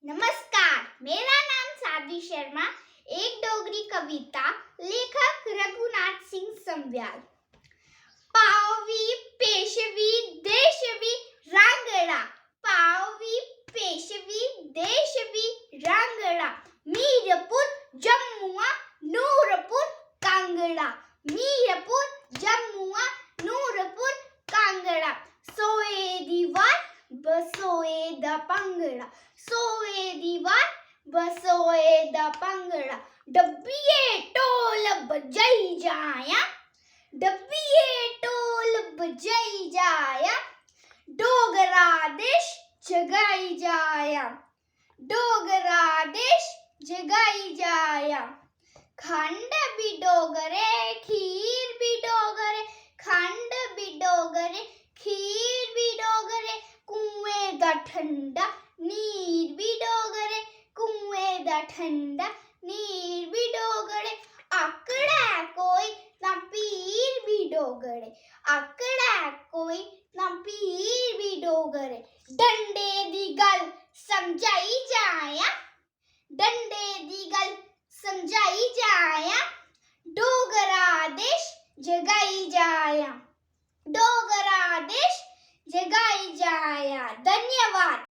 नमस्कार, मेरा नाम साध्वी शर्मा। एक डोगरी कविता, लेखक रघुनाथ सिंह समव्याल। पाववी पेशवी देशवी रांगड़ा, पाववी पेशवी देशवी रांगड़ा, मीरपुर जम्मुआ नूरपुर कांगड़ा, मीरपुर जम्मुआ नूरपुर कांगड़ा। सोए दीवार बसोए द पंगड़ा, सोए दीवार बसोए द पंगड़ा। डब्बिए टोल बजाई जाया, डब्बिए टोल बजाई जाया, डोगरा देश जगाई जाया, डोगरा देश जगाई जाया। खंड भी डोगरे खीर भी डोगरे, खंड भी डोगरे खीर भी डोगरे, कुएं दा ठंडा नीर भी डोगरे, कुएं दा ठंडा नीर भी डोगरे। आकड़ा कोई ना पीर भी डोगरे, आकड़ा कोई ना पीर भी डोगरे। डंडे दी गल समझाई जाया, डंडे दी गल समझाई जाया, डोगरा देश जगाई जाया, डोगरा देश जगाई जाया। धन्यवाद।